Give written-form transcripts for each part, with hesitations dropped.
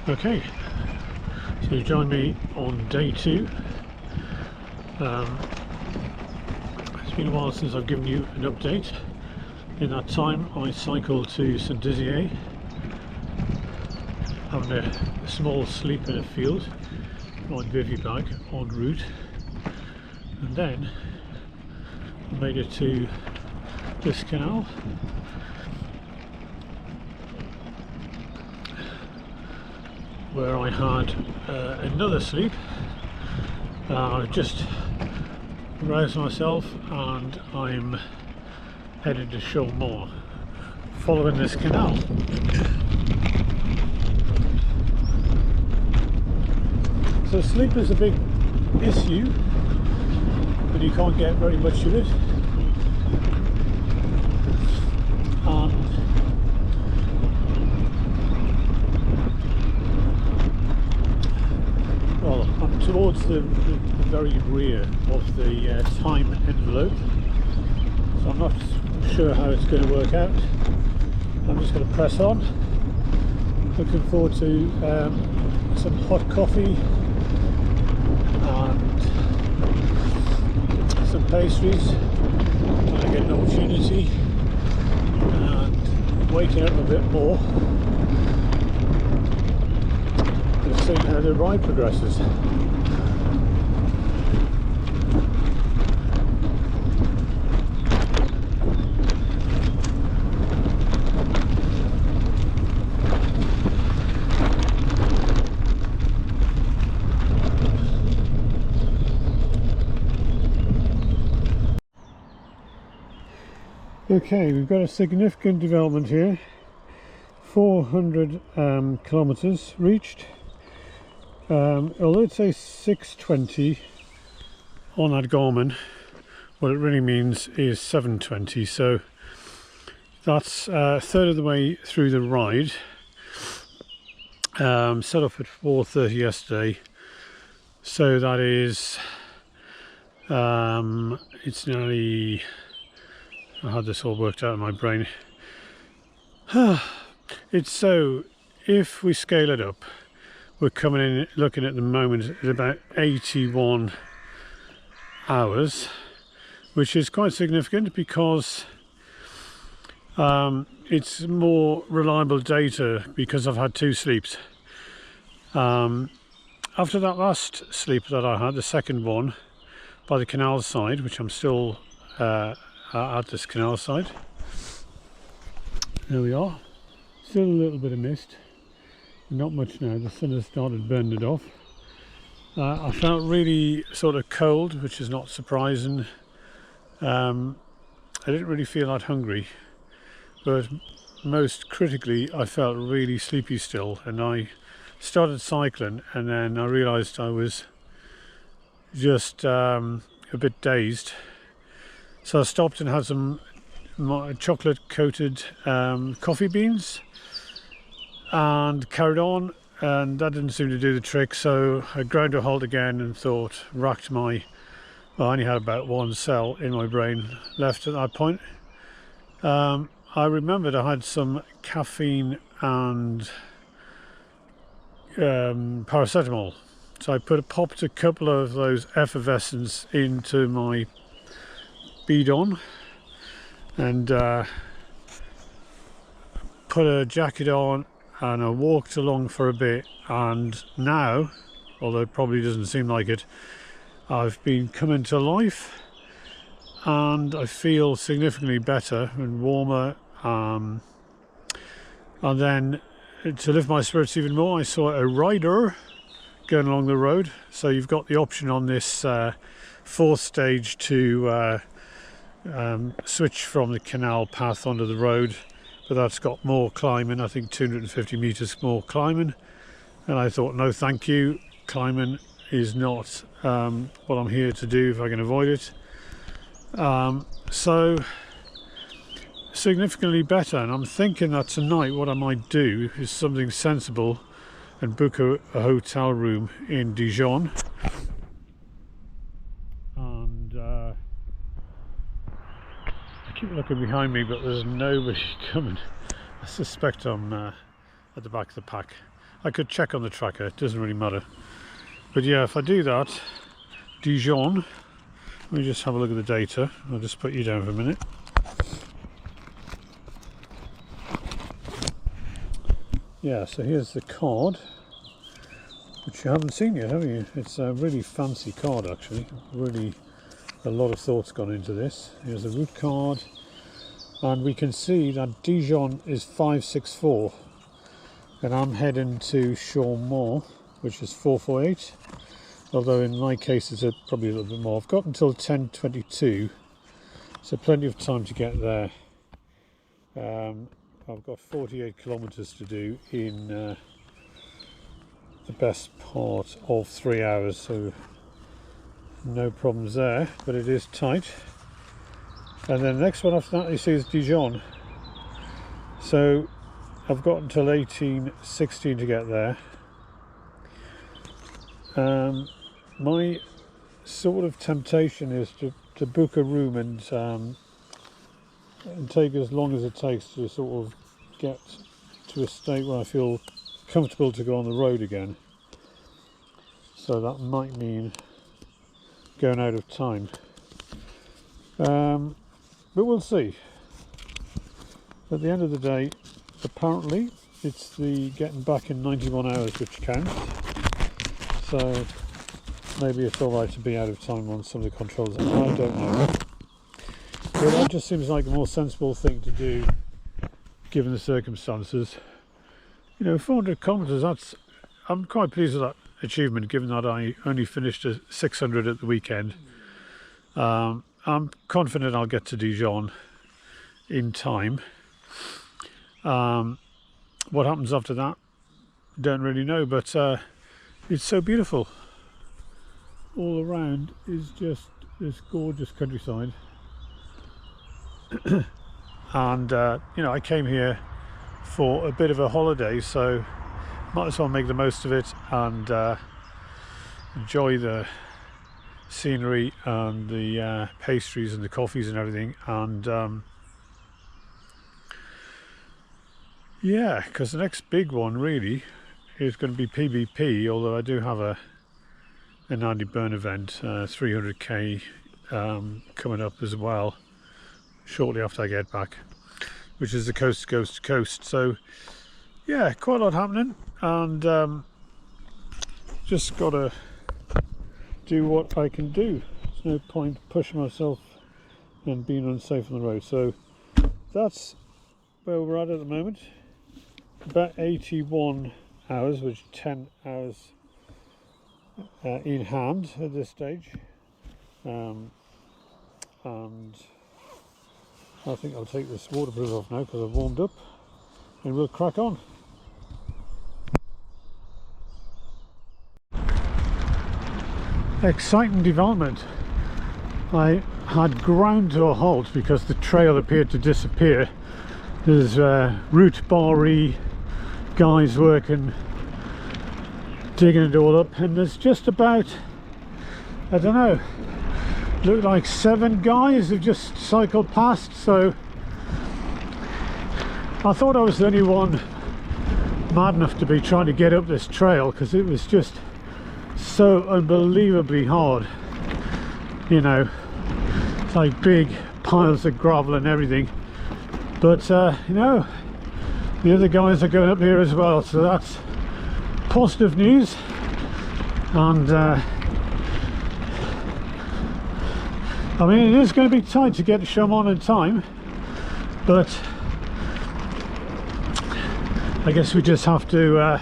Okay, so you join me on day 2. It's been a while since I've given you an update. In that time I cycled to St Dizier, having a small sleep in a field, my bivy bag en route, and then I made it to this canal. Where I had another sleep. I just roused myself and I'm headed to Chaumont, following this canal. So sleep is a big issue, but you can't get very much of it. And well, I'm towards the very rear of the time envelope, so I'm not sure how it's going to work out. I'm just going to press on. Looking forward to some hot coffee and some pastries when I get an opportunity, and waking up a bit more. Seeing how the ride progresses. Okay, we've got a significant development here. 400 kilometers reached. Although it says 620 on that Garmin, what it really means is 720, so that's a third of the way through the ride. Set off at 4:30 yesterday, so that is it's nearly, I had this all worked out in my brain. It's so, if we scale it up, we're coming in, looking at the moment at about 81 hours, which is quite significant because it's more reliable data because I've had 2 sleeps. After that last sleep that I had, the second one by the canal side, which I'm still at this canal side. There we are. Still a little bit of mist. Not much now, the sun has started burning it off. I felt really sort of cold, which is not surprising. I didn't really feel that hungry, but most critically I felt really sleepy still, and I started cycling and then I realised I was just a bit dazed. So I stopped and had some chocolate coated coffee beans and carried on, and that didn't seem to do the trick, so I ground to a halt again and thought, racked my, well, I only had about 1 cell in my brain left at that point. I remembered I had some caffeine and paracetamol, so I popped a couple of those effervescents into my bidon and put a jacket on, and I walked along for a bit, and now, although it probably doesn't seem like it, I've been coming to life and I feel significantly better and warmer. And then to lift my spirits even more, I saw a rider going along the road. So you've got the option on this 4th stage to switch from the canal path onto the road, but that's got more climbing, I think 250 meters more climbing, and I thought, no thank you, climbing is not what I'm here to do if I can avoid it. So significantly better, and I'm thinking that tonight what I might do is something sensible and book a hotel room in Dijon. And I keep looking behind me, but there's nobody coming. I suspect I'm at the back of the pack. I could check on the tracker, it doesn't really matter. But yeah, if I do that, Dijon, let me just have a look at the data. I'll just put you down for a minute. Yeah, so here's the card, which you haven't seen yet, have you? It's a really fancy card actually. Really a lot of thought's gone into this. Here's the route card, and we can see that Dijon is 564, and I'm heading to Chaumont, which is 448, although in my case it's probably a little bit more. I've got until 10:22, so plenty of time to get there. I've got 48 kilometers to do in the best part of 3 hours, so no problems there, but it is tight. And then the next one after that you see is Dijon, so I've got until 18:16 to get there. My sort of temptation is to book a room and take as long as it takes to sort of get to a state where I feel comfortable to go on the road again. So that might mean going out of time, but we'll see. At the end of the day, apparently it's the getting back in 91 hours which counts, so maybe it's alright to be out of time on some of the controls. I don't know, but that just seems like a more sensible thing to do given the circumstances. You know, 400 kilometers, I'm quite pleased with that achievement, given that I only finished at 600 at the weekend. I'm confident I'll get to Dijon in time. What happens after that, don't really know, but it's so beautiful. All around is just this gorgeous countryside. And you know, I came here for a bit of a holiday, so might as well make the most of it and enjoy the scenery and the pastries and the coffees and everything. And yeah, because the next big one really is going to be PBP, although I do have an Andy Byrne event, 300k coming up as well shortly after I get back, which is the coast to coast. So yeah, quite a lot happening, and just gotta do what I can do. There's no point pushing myself and being unsafe on the road. So that's where we're at the moment. About 81 hours, which 10 hours in hand at this stage, and I think I'll take this waterproof off now because I've warmed up, and we'll crack on. Exciting development. I had ground to a halt because the trail appeared to disappear. There's root bar-y guys working, digging it all up, and there's just about, I don't know, look like 7 guys who've just cycled past. So I thought I was the only one mad enough to be trying to get up this trail, because it was just so unbelievably hard. You know, it's like big piles of gravel and everything, but you know, the other guys are going up here as well, so that's positive news. And I mean, it is going to be tight to get to Chaumont in time, but I guess we just have to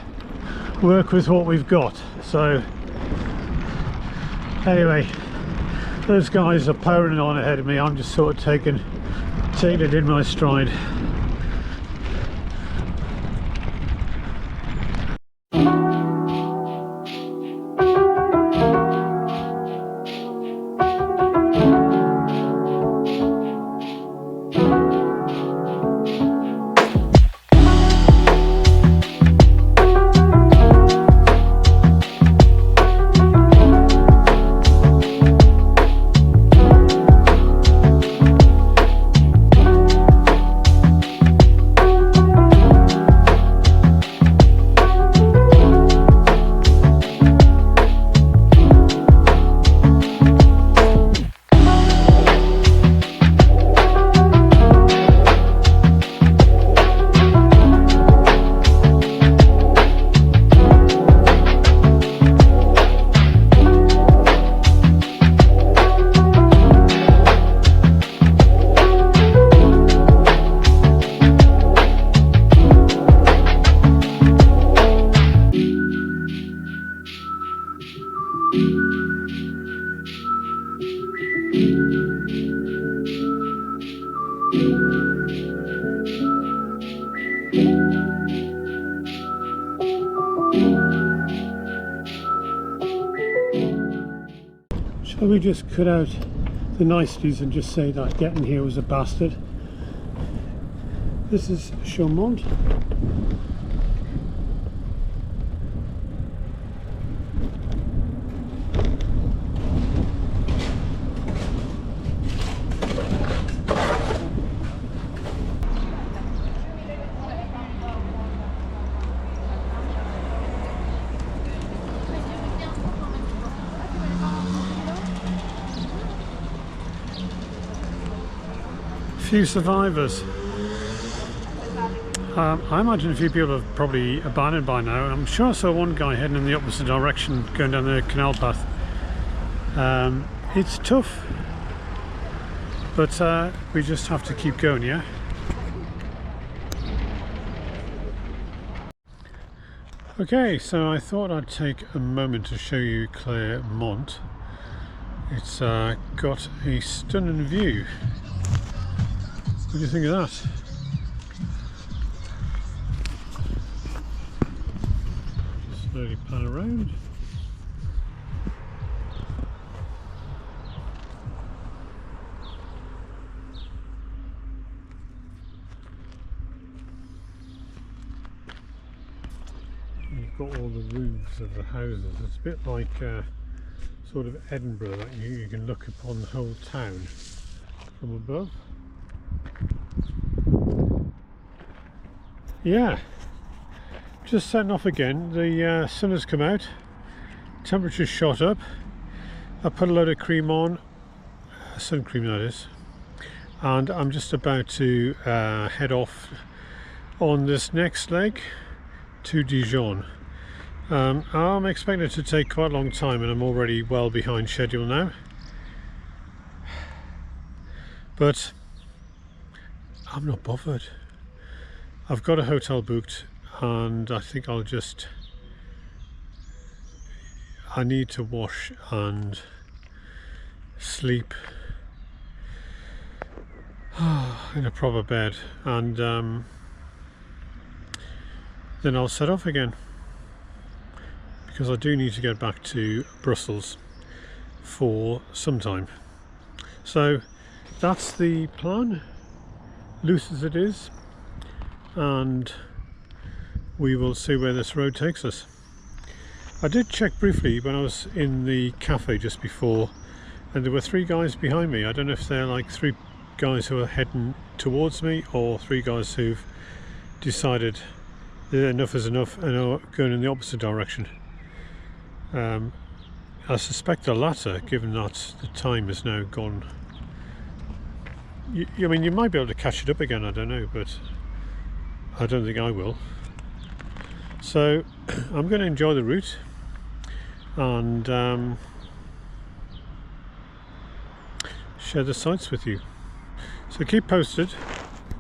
work with what we've got. So anyway, those guys are powering on ahead of me. I'm just sort of taking it in my stride. Shall we just cut out the niceties and just say that getting here was a bastard? This is Chaumont. Few survivors. I imagine a few people have probably abandoned by now. I'm sure I saw one guy heading in the opposite direction, going down the canal path. It's tough, but we just have to keep going, yeah? Okay, so I thought I'd take a moment to show you Chaumont. It's got a stunning view. What do you think of that? Slowly pan around. You've got all the roofs of the houses. It's a bit like sort of Edinburgh, that you can look upon the whole town from above. Yeah, just setting off again. The sun has come out, temperature's shot up. I put a load of cream on, sun cream that is, and I'm just about to head off on this next leg to Dijon. I'm expecting it to take quite a long time, and I'm already well behind schedule now, but I'm not bothered. I've got a hotel booked, and I think I need to wash and sleep in a proper bed, and then I'll set off again, because I do need to get back to Brussels for some time. So that's the plan, loose as it is, and we will see where this road takes us. I did check briefly when I was in the cafe just before, and there were 3 guys behind me. I don't know if they're like 3 guys who are heading towards me, or 3 guys who've decided that enough is enough and are going in the opposite direction. I suspect the latter, given that the time is now gone. I mean, you might be able to catch it up again, I don't know, but I don't think I will. So I'm going to enjoy the route, and share the sights with you. So keep posted,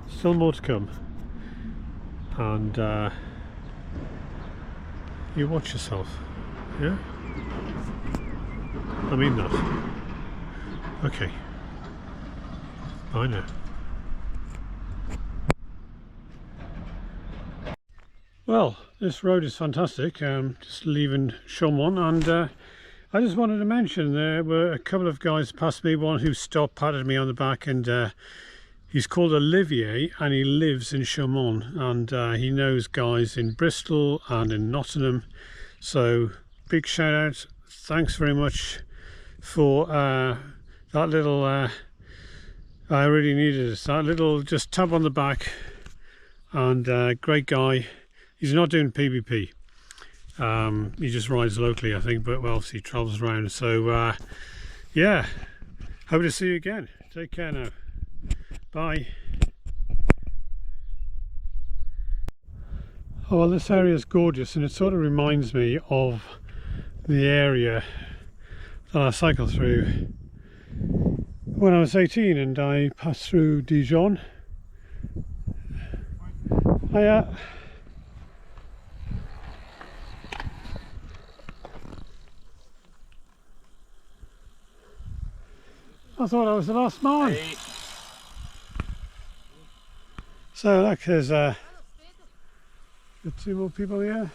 still more to come, and you watch yourself, yeah? I mean that. Okay, bye now. Well, this road is fantastic. Just leaving Chaumont, and I just wanted to mention there were a couple of guys past me, one who stopped, patted me on the back, and he's called Olivier, and he lives in Chaumont, and he knows guys in Bristol and in Nottingham. So big shout out, thanks very much for that little I really needed it, that little just tap on the back, and great guy. He's not doing PvP, he just rides locally, I think, but well, obviously he travels around. So yeah, hope to see you again. Take care now, bye. Oh, well, this area is gorgeous, and it sort of reminds me of the area that I cycled through when I was 18, and I passed through Dijon. I thought I was the last man. Hey. So look, there's Got two more people here.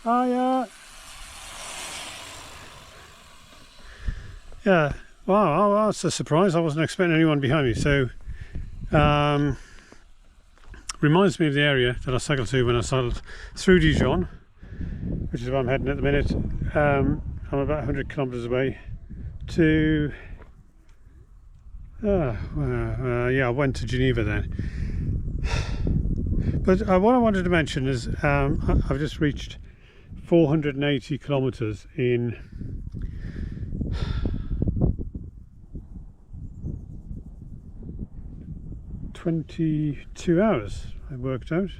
Yeah. Yeah. Wow, that's a surprise. I wasn't expecting anyone behind me. So, reminds me of the area that I cycled to when I cycled through Dijon, which is where I'm heading at the minute. I'm about 100 kilometres away to. Yeah, I went to Geneva then. But what I wanted to mention is I've just reached 480 kilometres in 22 hours, I worked out. Is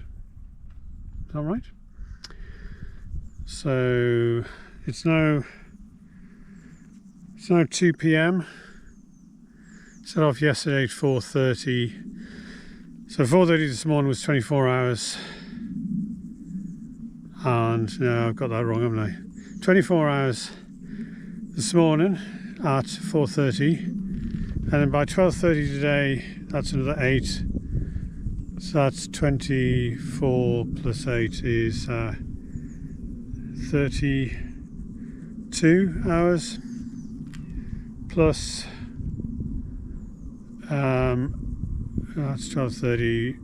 that right? So it's now 2 p.m. Set off yesterday at 4:30. So 4:30 this morning was 24 hours. And no, I've got that wrong, haven't I? 24 hours this morning at 4:30. And then by 12:30 today, that's another 8. So that's 24 plus 8 is 32 hours. Plus, that's 12:30,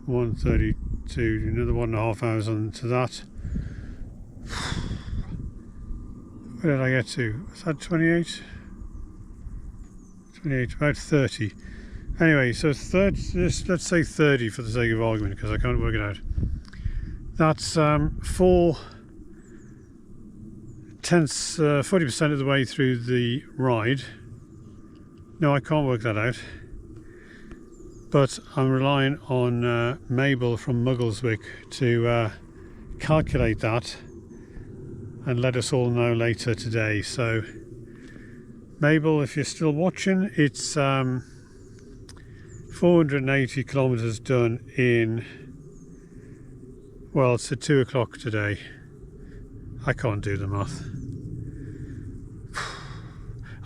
1:32, another 1.5 hours onto that. Where did I get to? Was that 28? 28, about 30. Anyway, so 30, let's say 30 for the sake of argument, because I can't work it out. That's 40% of the way through the ride. No, I can't work that out. But I'm relying on Mabel from Muggleswick to calculate that and let us all know later today. So Mabel, if you're still watching, it's 480 kilometres done in, well, it's at 2 o'clock today. I can't do the math.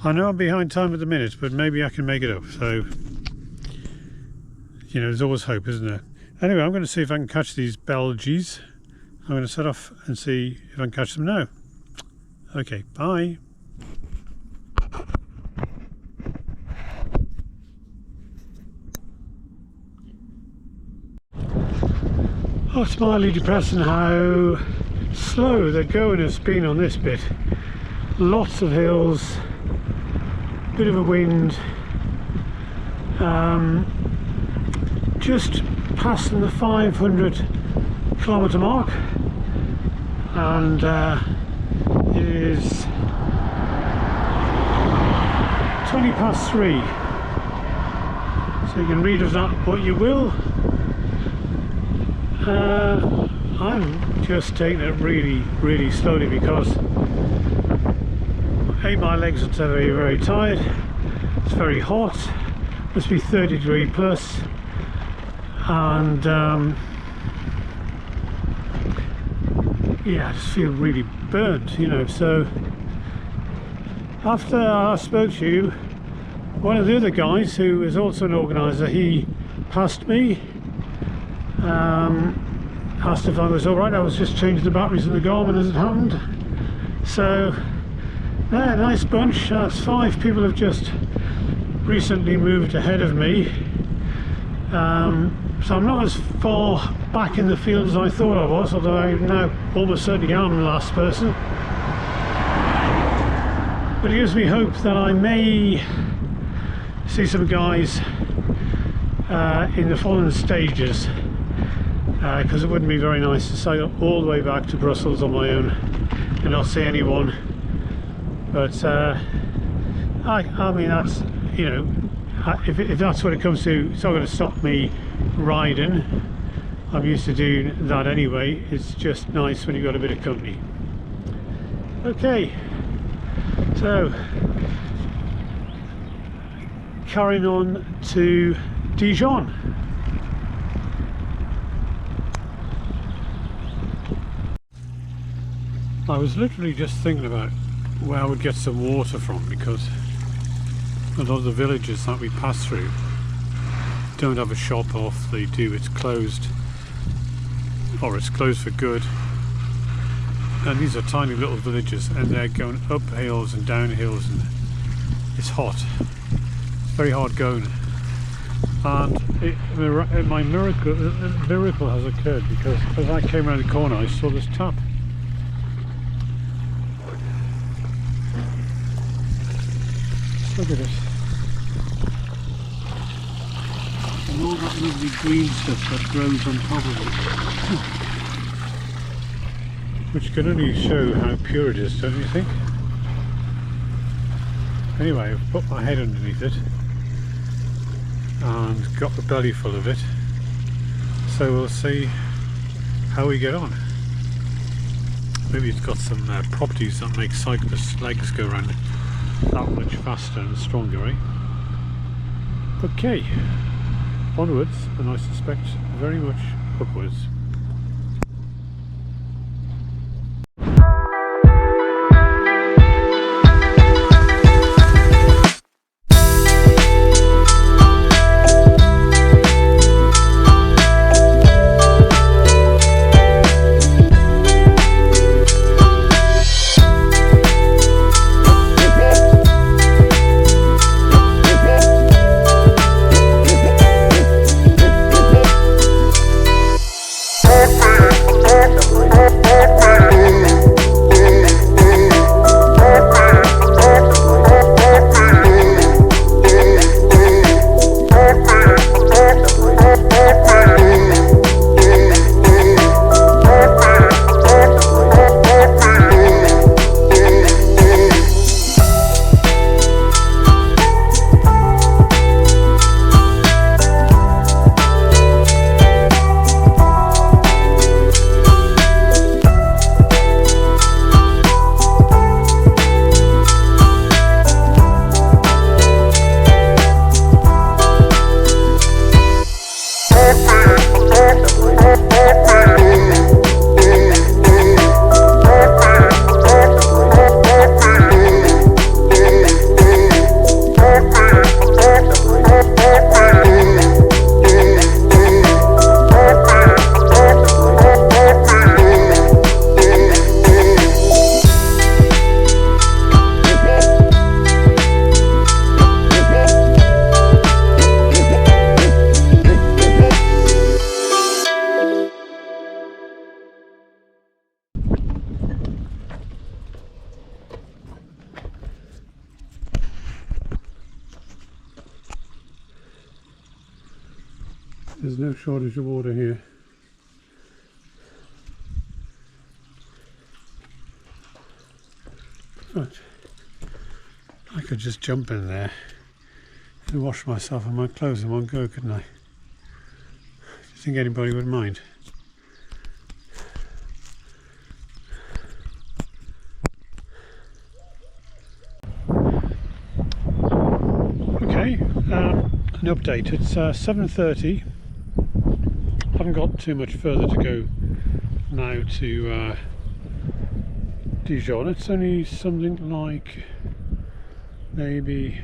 I know I'm behind time at the minute, but maybe I can make it up. So, you know, there's always hope, isn't there? Anyway, I'm going to see if I can catch these Belgies. I'm going to set off and see if I can catch them now. Okay, bye. Oh, it's mildly depressing how slow the going has been on this bit. Lots of hills, bit of a wind, just passing the 500 kilometre mark, and it is 20 past 3, so you can read of that what you will. I'm just taking it really slowly because my legs are very, very tired. It's very hot, must be 30 plus, and yeah, I just feel really burnt, you know. So after I spoke to you, one of the other guys who is also an organiser, he passed me, asked if I was alright. I was just changing the batteries in the Garmin as it happened. So yeah, nice bunch. That's 5 people have just recently moved ahead of me, so I'm not as far back in the field as I thought I was, although I now almost certainly am the last person. But it gives me hope that I may see some guys in the following stages, because it wouldn't be very nice to cycle all the way back to Brussels on my own and not see anyone. But I mean, that's, you know, if that's what it comes to, it's not going to stop me riding. I'm used to doing that anyway. It's just nice when you've got a bit of company. Okay, so carrying on to Dijon. I was literally just thinking about where I would get some water from, because a lot of the villages that we pass through don't have a shop, or if they do, it's closed. or it's closed for good. And these are tiny little villages, and they're going up hills and down hills, and it's hot. It's very hard going. And my miracle has occurred, because as I came around the corner I saw this tap. Look at it. And all that lovely green stuff that grows on top of it. Which can only show how pure it is, don't you think? Anyway, I've put my head underneath it and got the belly full of it, so we'll see how we get on. Maybe it's got some properties that make cyclists' legs go around that much faster and stronger, eh? Okay, onwards, and I suspect very much upwards. There's no shortage of water here. But I could just jump in there and wash myself and my clothes in one go, couldn't I? Do you think anybody would mind? Okay, an update. It's 7:30. Haven't got too much further to go now to Dijon. It's only something like maybe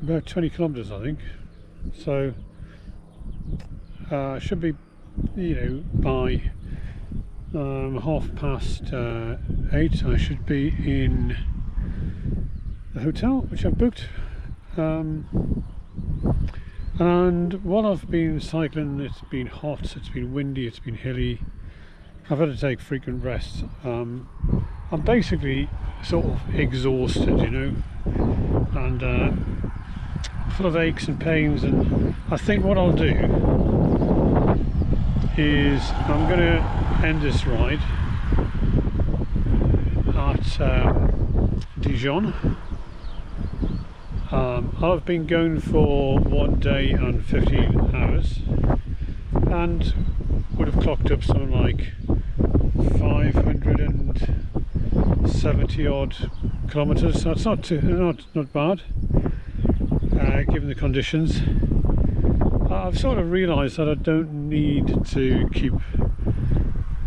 about 20 kilometers, I think. So should be, by 8:30 I should be in the hotel which I've booked. And while I've been cycling, it's been hot, it's been windy, it's been hilly. I've had to take frequent rests. I'm basically sort of exhausted, and full of aches and pains. And I think what I'll do is I'm going to end this ride at Dijon. I've been going for 1 day and 15 hours and would have clocked up something like 570 odd kilometers, so it's not bad given the conditions. I've sort of realised that I don't need to keep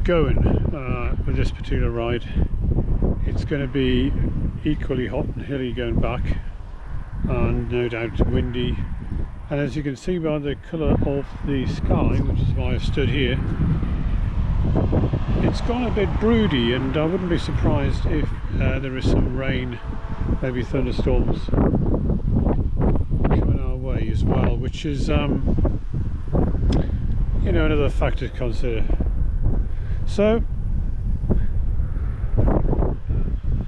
going with this particular ride. It's going to be equally hot and hilly going back, and no doubt windy And as you can see by the colour of the sky, which is why I stood here, it's gone a bit broody, and I wouldn't be surprised if there is some rain, maybe thunderstorms coming our way as well, which is you know, another factor to consider. So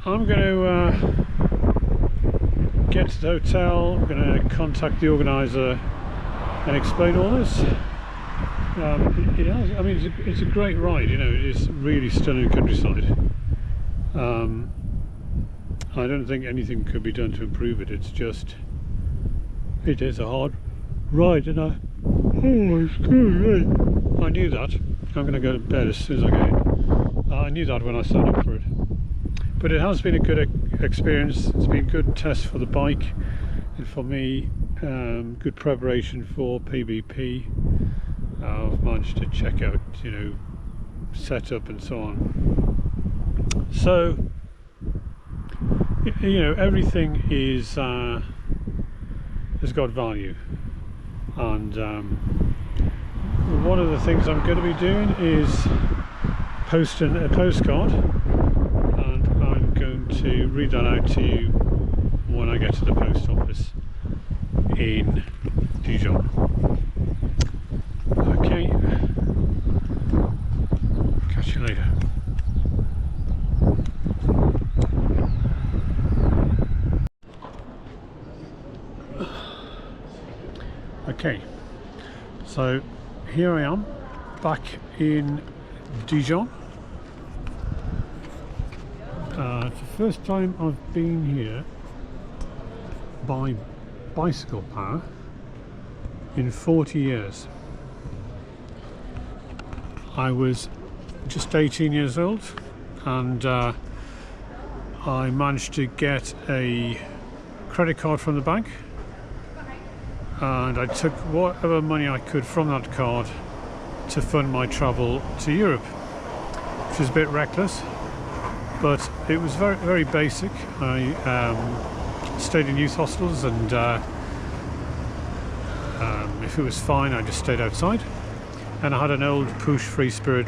I'm going to get to the hotel. I'm going to contact the organiser and explain all this. It has, I mean, it's a great ride, you know, it is really stunning countryside. I don't think anything could be done to improve it. It's just, it is a hard ride, and I knew that. I'm going to go to bed as soon as I get in. I knew that when I signed up for it. But it has been a good experience. It's been a good test for the bike, and for me, good preparation for PBP. I've managed to check out, you know, setup and so on. So, you know, everything is has got value, and one of the things I'm going to be doing is posting a postcard, and I'm going to read that out to you when I get to the post office in Dijon. Okay, catch you later. Okay, so here I am back in Dijon. It's the first time I've been here by bicycle power in 40 years. I was just 18 years old, and I managed to get a credit card from the bank, and I took whatever money I could from that card to fund my travel to Europe, which is a bit reckless, but it was very, very basic. I stayed in youth hostels, and if it was fine, I just stayed outside. And I had an old push free spirit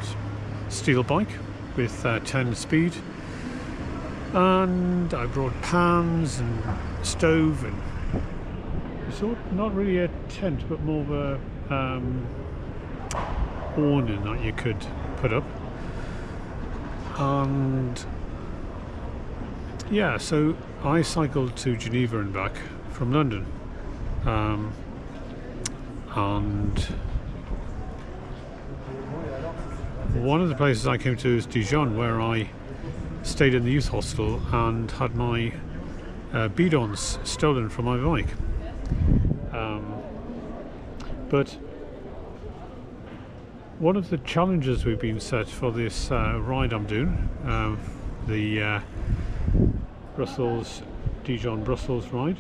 steel bike with 10 speed, and I brought pans and stove and sort, not really a tent, but more of a awning that you could put up. And yeah, so I cycled to Geneva and back from London, and one of the places I came to is Dijon, where I stayed in the youth hostel and had my bidons stolen from my bike. But one of the challenges we've been set for this ride I'm doing, the Brussels-Dijon-Brussels ride,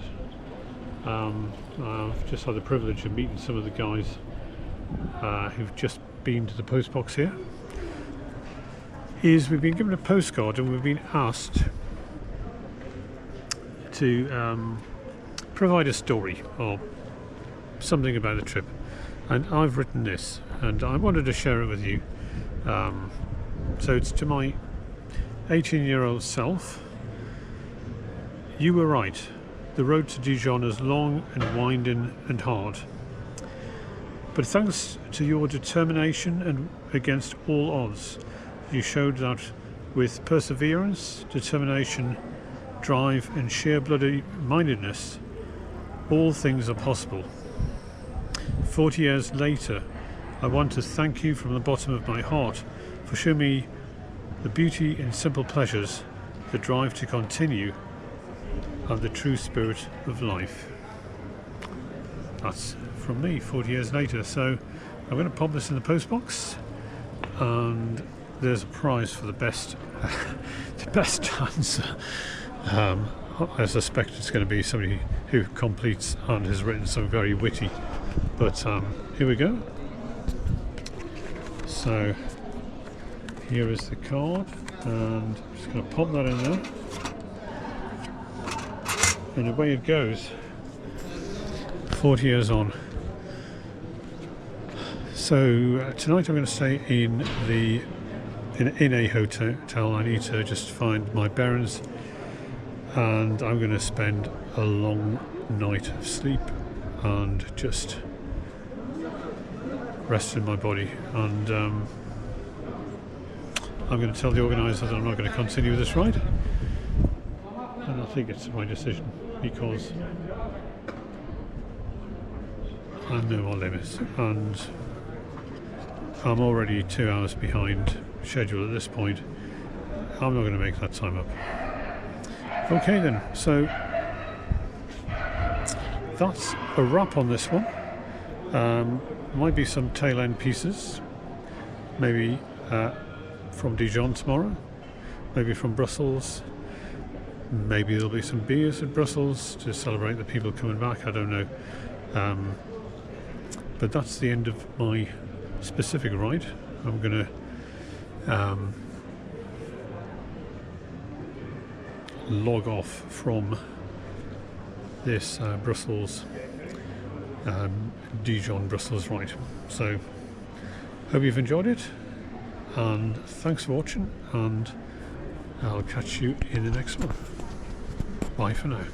I've just had the privilege of meeting some of the guys who've just been to the post box here, is we've been given a postcard and we've been asked to provide a story or something about the trip, and I've written this and I wanted to share it with you. So it's to my 18-year-old self. You were right. The road to Dijon is long and winding and hard, but thanks to your determination and against all odds, you showed that with perseverance, determination, drive and sheer bloody mindedness, all things are possible. 40 years later, I want to thank you from the bottom of my heart for showing me the beauty in simple pleasures, the drive to continue, and the true spirit of life. That's from me 40 years later. So I'm going to pop this in the post box, and there's a prize for the best the best answer. I suspect it's going to be somebody who completes and has written something very witty, but here we go. So here is the card, and I'm just going to pop that in there, and away it goes. 40 years on. So tonight I'm going to stay in a hotel. I need to just find my bearings, and I'm going to spend a long night of sleep and just rest in my body. And I'm going to tell the organiser that I'm not going to continue this ride, and I think it's my decision because I know my limits, and I'm already 2 hours behind schedule at this point. I'm not going to make that time up. Okay then, so that's a wrap on this one. Might be some tail end pieces, maybe from Dijon tomorrow, maybe from Brussels, maybe there'll be some beers at Brussels to celebrate the people coming back, I don't know. But that's the end of my specific ride. I'm going to log off from this Brussels Dijon-Brussels ride. So hope you've enjoyed it, and thanks for watching, and I'll catch you in the next one. Bye for now.